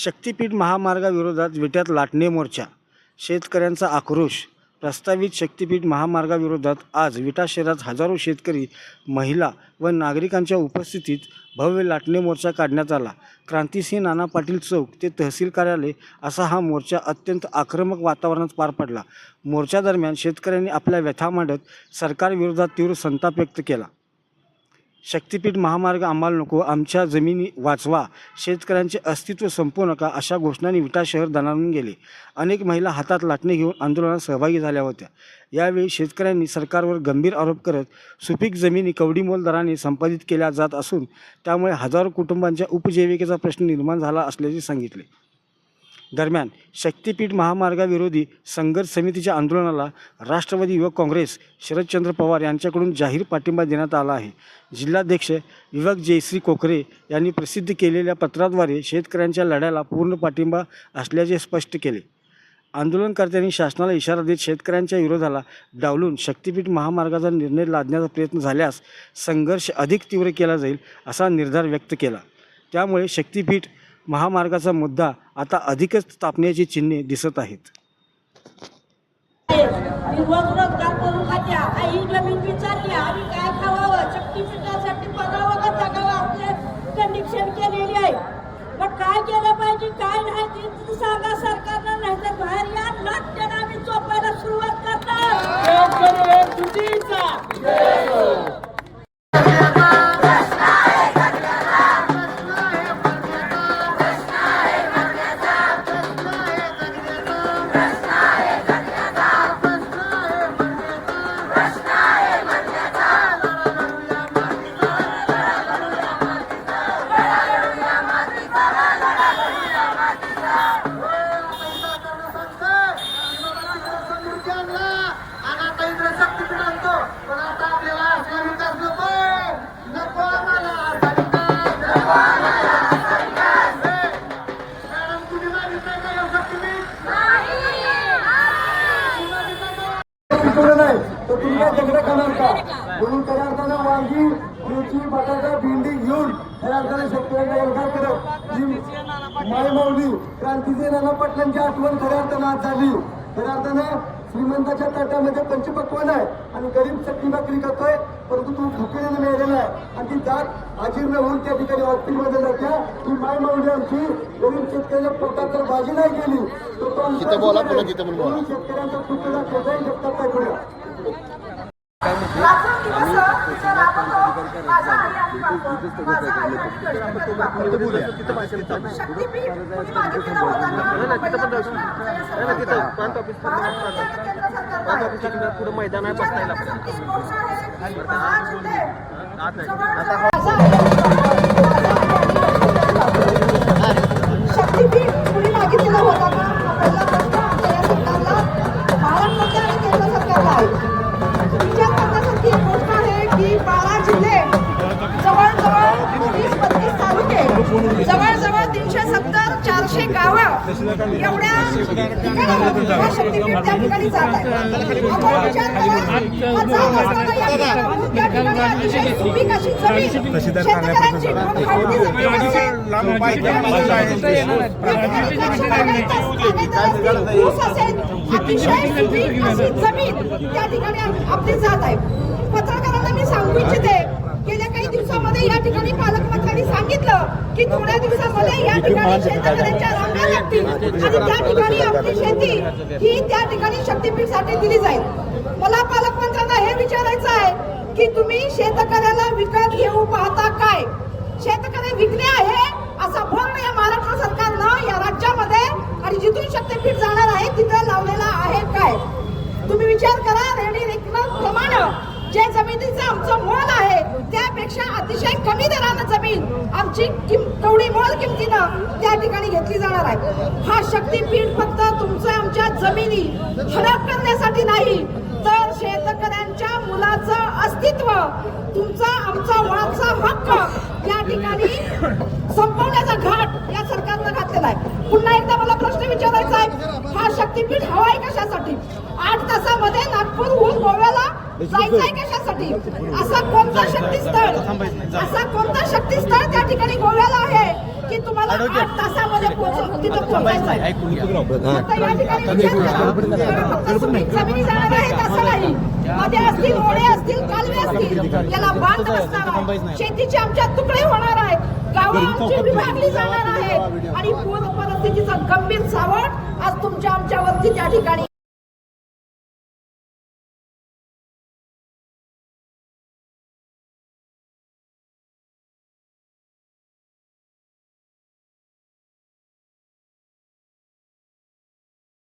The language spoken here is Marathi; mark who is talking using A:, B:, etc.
A: शक्तीपीठ महामार्गाविरोधात विट्यात लाटणे मोर्चा. शेतकऱ्यांचा आक्रोश. प्रस्तावित शक्तीपीठ महामार्गाविरोधात आज विटा शहरात हजारो शेतकरी, महिला व नागरिकांच्या उपस्थितीत भव्य लाटणे मोर्चा काढण्यात आला. क्रांतिसिंह नाना पाटील चौक ते तहसील कार्यालय असा हा मोर्चा अत्यंत आक्रमक वातावरणात पार पडला. मोर्चादरम्यान शेतकऱ्यांनी आपल्या व्यथा मांडत सरकारविरोधात तीव्र संताप व्यक्त केला. शक्तीपीठ महामार्ग आम्हाला नको, आमच्या जमिनी वाचवा, शेतकऱ्यांचे अस्तित्व संपवू नका अशा घोषणांनी विटा शहर दणाणून गेले. अनेक महिला हातात लाटणे घेऊन आंदोलनात सहभागी झाल्या होत्या. यावेळी शेतकऱ्यांनी सरकारवर गंभीर आरोप करत सुपीक जमिनी कवडीमोल दराने संपादित केल्या जात असून त्यामुळे हजारो कुटुंबांच्या उपजीविकेचा प्रश्न निर्माण झाला असल्याचे सांगितले. दरम्यान शक्तीपीठ महामार्गाविरोधी संघर्ष समितीच्या आंदोलनाला राष्ट्रवादी युवक काँग्रेस शरदचंद्र पवार यांच्याकडून जाहीर पाठिंबा देण्यात आला आहे. जिल्हाध्यक्ष विवेक जयश्री कोकरे यांनी प्रसिद्ध केलेल्या पत्राद्वारे शेतकऱ्यांच्या लढ्याला पूर्ण पाठिंबा असल्याचे स्पष्ट केले. आंदोलनकर्त्यांनी शासनाला इशारा देत शेतकऱ्यांच्या विरोधाला डावलून शक्तीपीठ महामार्गाचा निर्णय लादण्याचा प्रयत्न झाल्यास संघर्ष अधिक तीव्र केला जाईल असा निर्धार व्यक्त केला. त्यामुळे शक्तीपीठ महामार्गाचा मुद्दा आता अधिकच तापण्याची चिन्हे दिसत आहेत.
B: काय केलं पाहिजे काय नाही ते सांगा सरकारनं, नाही तर बाहेर या नाट्य आम्ही चोपायला सुरुवात करणार.
C: म्हणून त्या अर्थानं वांगी, मिरची, बटाटा, भेंडी घेऊन त्या अर्थानं शेतकऱ्यांना एल्गार करत जी मायमाऊली क्रांतिसिंह नाना पाटलांची आठवण खऱ्या अर्थानं आज झाली. खऱ्या अर्थानं श्रीमंताच्या ताटामध्ये पंचपक्वान आहे आणि गरीब चटणी भाकरी करतोय, परंतु तू भुकेने मिळालेला आहे आणि ती जात अजीर्ण होऊन त्या ठिकाणी हॉस्पिटलमध्ये जात्या. ही मायमाऊली आमची गरीब शेतकऱ्याच्या पोटात जर भाजी नाही गेली तर तो शेतकऱ्यांचा कुठला खेळाही शकतात काय करूया.
D: मैदान आहे बसतायला
B: शक्तीपीठ कुणी मागितलेला होता का? पहिला प्रश्न आमच्या सरकारला, महाराष्ट्राच्या आणि केंद्र सरकारला आहे. विचार करण्यासारखी एक गोष्ट आहे की 12 जिल्हे, जवळजवळ 30-32 तालुके, जवळजवळ 370-400 गावं एवढ्या ठिकाणी हा शक्तीपीठ त्या ठिकाणी जात आहे. आपण विचार करा, हा जात असताना त्या ठिकाणी अतिशय सुपीक अशी जमीन, शेतकऱ्यांची खावटी जमीन ऊस असेल, अतिशय सुपीक अशी जमीन त्या ठिकाणी आपली जात आहे. पत्रकारांना मी सांगू इच्छिते, गेल्या काही दिवसामध्ये या ठिकाणी पालकमंत्र्यांनी सांगितलं की थोड्या दिवसामध्ये या ठिकाणी शेतकऱ्यांच्या रांगा लागतील आणि त्या ठिकाणी आपली शेती ही त्या ठिकाणी शक्तीपीठसाठी दिली जाईल. मला पालकमंत्र्यांना हे विचारायचं आहे की तुम्ही शेतकऱ्याला विकत घेऊ पाहता काय? शेतकरी विकणे आहे असा बोर्ड या महाराष्ट्र सरकारनं या राज्यामध्ये आणि जिथून शक्तीपीठ जाणार आहे तिथे लावलेला आहे काय? तुम्ही विचार करा, रेडी रेकनप्रमाणे जे जमिनीचं आमचं मोल आहे त्यापेक्षा अतिशय कमी दरानं जमीन आमची तेवढी मोल किमतीनं त्या ठिकाणी घेतली जाणार आहे. हा शक्तीपीठ फक्त तुमचं आमच्या जमिनी हडप करण्यासाठी नाही, तर शेतकऱ्यांच्या मुलाचं अस्तित्व, तुमचा आमचा मुळाचा हक्क या ठिकाणी संपवण्याचा घाट या सरकारनं घातलेला आहे. पुन्हा एकदा मला प्रश्न विचारायचा आहे, हा शक्तीपीठ हवा आहे कशासाठी? 8 तासामध्ये नागपूरहून गोव्याला जायचंय कशासाठी? असा कोणता शक्तीस्थळ त्या ठिकाणी गोव्याला आहे की तुम्हाला 8 तासामध्ये पोहोचवतील? तिथं पोहोचायचं आहे. आता या ठिकाणी विचार करा. फक्त जमिनी जाणार आहेत असं नाही. नद्या असतील, ओढे असतील, कालवे असतील, याला बांध बसणार आहे. शेतीचे आमच्या तुकडे होणार आहेत, गावं आमची विभागली जाणार आहेत आणि पूर परिस्थितीचा गंभीर सावट आज तुमच्या आमच्यावरती त्या ठिकाणी